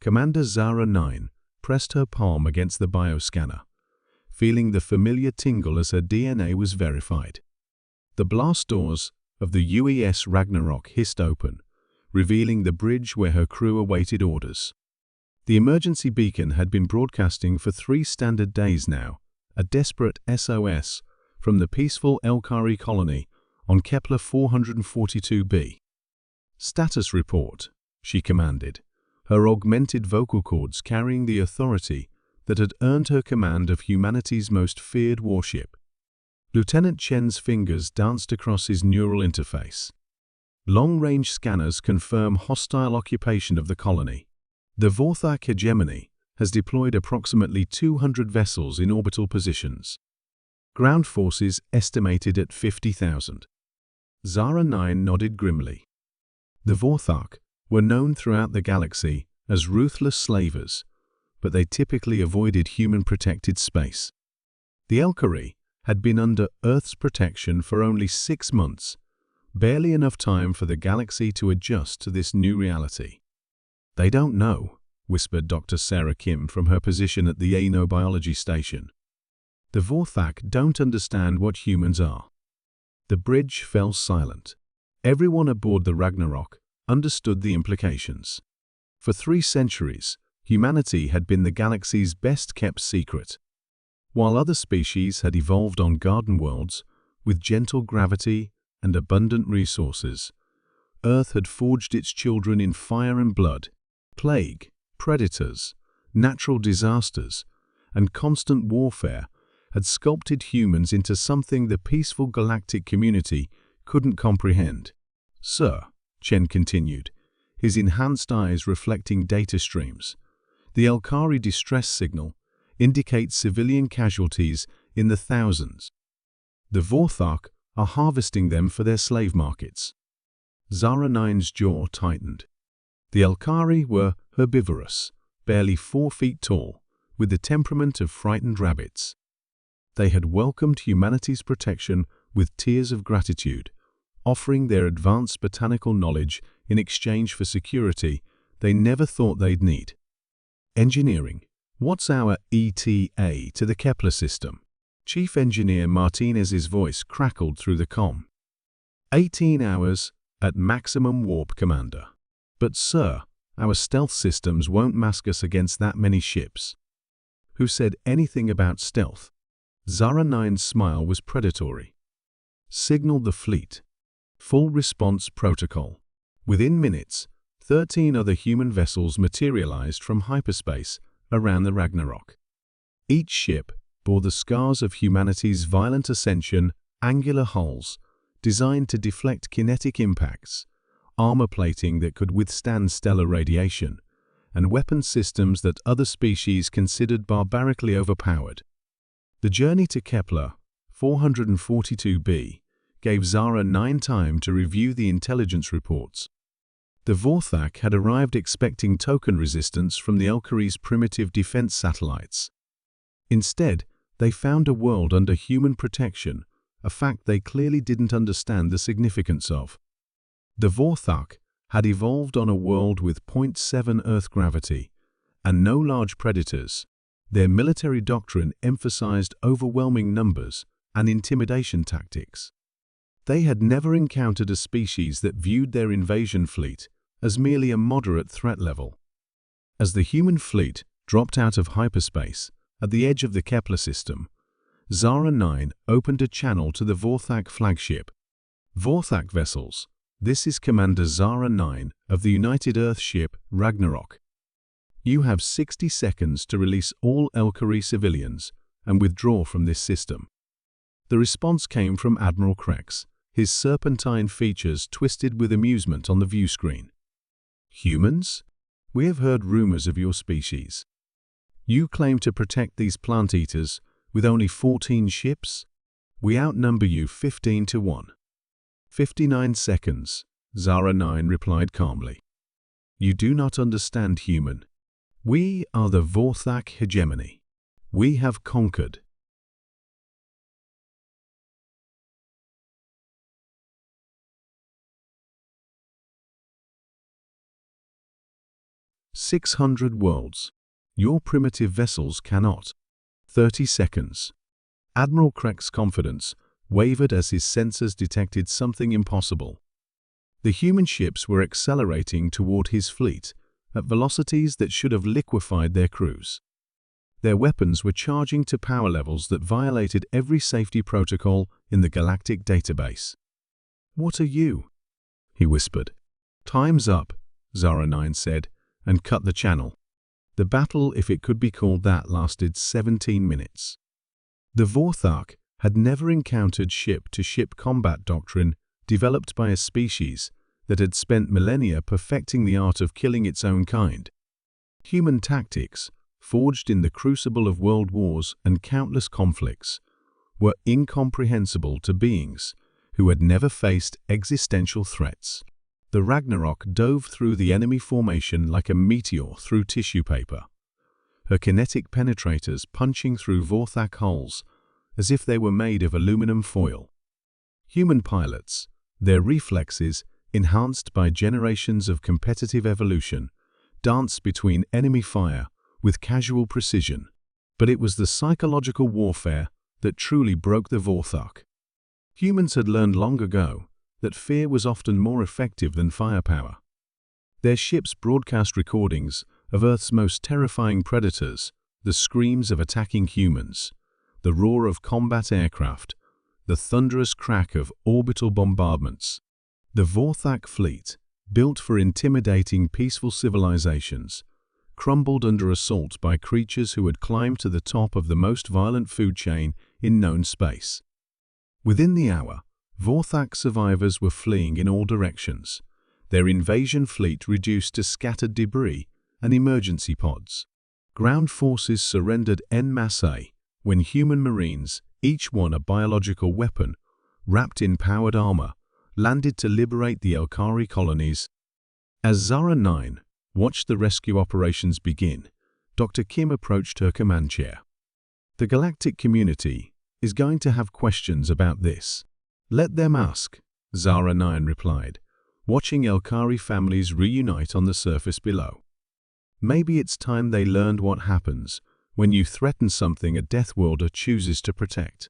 Commander Zara 9 pressed her palm against the bioscanner, feeling the familiar tingle as her DNA was verified. The blast doors of the UES Ragnarok hissed open, revealing the bridge where her crew awaited orders. The emergency beacon had been broadcasting for 3 standard days now, a desperate SOS from the peaceful Elkari colony on Kepler 442b. "Status report," she commanded, her augmented vocal cords carrying the authority that had earned her command of humanity's most feared warship. Lieutenant Chen's fingers danced across his neural interface. Long-range scanners confirm hostile occupation of the colony. The Vorthak hegemony has deployed approximately 200 vessels in orbital positions. Ground forces estimated at 50,000. Zara 9 nodded grimly. The Vorthak were known throughout the galaxy as ruthless slavers, but they typically avoided human-protected space. The Elkari had been under Earth's protection for only 6 months, barely enough time for the galaxy to adjust to this new reality. "They don't know," whispered Dr. Sarah Kim from her position at the Anobiology station. "The Vorthak don't understand what humans are." The bridge fell silent. Everyone aboard the Ragnarok understood the implications. For 3 centuries, humanity had been the galaxy's best-kept secret. While other species had evolved on garden worlds with gentle gravity and abundant resources, Earth had forged its children in fire and blood. Plague, predators, natural disasters, and constant warfare had sculpted humans into something the peaceful galactic community couldn't comprehend. "Sir," Chen continued, his enhanced eyes reflecting data streams, "the Elkari distress signal indicates civilian casualties in the thousands. The Vorthak are harvesting them for their slave markets." Zara 9's jaw tightened. The Elkari were herbivorous, barely 4 feet tall, with the temperament of frightened rabbits. They had welcomed humanity's protection with tears of gratitude, offering their advanced botanical knowledge in exchange for security they never thought they'd need. "Engineering. What's our ETA to the Kepler system?" Chief Engineer Martinez's voice crackled through the comm. 18 hours at maximum warp, Commander. "But sir, our stealth systems won't mask us against that many ships." "Who said anything about stealth?" Zara 9's smile was predatory. "Signal the fleet. Full response protocol." Within minutes, 13 other human vessels materialized from hyperspace around the Ragnarok. Each ship bore the scars of humanity's violent ascension: angular hulls designed to deflect kinetic impacts, armor plating that could withstand stellar radiation, and weapon systems that other species considered barbarically overpowered. The journey to Kepler 442b gave Zara 9 time to review the intelligence reports. The Vorthak had arrived expecting token resistance from the Elkari's primitive defense satellites. Instead, they found a world under human protection, a fact they clearly didn't understand the significance of. The Vorthak had evolved on a world with 0.7 Earth gravity and no large predators. Their military doctrine emphasized overwhelming numbers and intimidation tactics. They had never encountered a species that viewed their invasion fleet as merely a moderate threat level. As the human fleet dropped out of hyperspace at the edge of the Kepler system, Zara 9 opened a channel to the Vorthak flagship. "Vorthak vessels, this is Commander Zara 9 of the United Earth ship Ragnarok. You have 60 seconds to release all Elkari civilians and withdraw from this system." The response came from Admiral Krex, his serpentine features twisted with amusement on the view screen. "Humans? We have heard rumors of your species. You claim to protect these plant-eaters with only 14 ships? We outnumber you 15 to 1. 59 seconds, Zara 9 replied calmly. "You do not understand, human. We are the Vorthak hegemony. We have conquered." 600 worlds. Your primitive vessels cannot. 30 seconds. Admiral Crack's confidence wavered as his sensors detected something impossible. The human ships were accelerating toward his fleet at velocities that should have liquefied their crews. Their weapons were charging to power levels that violated every safety protocol in the galactic database. "What are you?" he whispered. "Time's up," Zara 9 said, and cut the channel. The battle, if it could be called that, lasted 17 minutes. The Vorthak had never encountered ship-to-ship combat doctrine developed by a species that had spent millennia perfecting the art of killing its own kind. Human tactics, forged in the crucible of world wars and countless conflicts, were incomprehensible to beings who had never faced existential threats. The Ragnarok dove through the enemy formation like a meteor through tissue paper, her kinetic penetrators punching through Vorthak hulls as if they were made of aluminum foil. Human pilots, their reflexes enhanced by generations of competitive evolution, danced between enemy fire with casual precision. But it was the psychological warfare that truly broke the Vorthak. Humans had learned long ago that fear was often more effective than firepower. Their ships broadcast recordings of Earth's most terrifying predators, the screams of attacking humans, the roar of combat aircraft, the thunderous crack of orbital bombardments. The Vorthak fleet, built for intimidating peaceful civilizations, crumbled under assault by creatures who had climbed to the top of the most violent food chain in known space. Within the hour, Vorthak survivors were fleeing in all directions, their invasion fleet reduced to scattered debris and emergency pods. Ground forces surrendered en masse when human marines, each one a biological weapon, wrapped in powered armor, landed to liberate the Elkari colonies. As Zara 9 watched the rescue operations begin, Dr. Kim approached her command chair. "The galactic community is going to have questions about this. Let them ask," Zara 9 replied, watching Elkari families reunite on the surface below. "Maybe it's time they learned what happens when you threaten something a Deathworlder chooses to protect."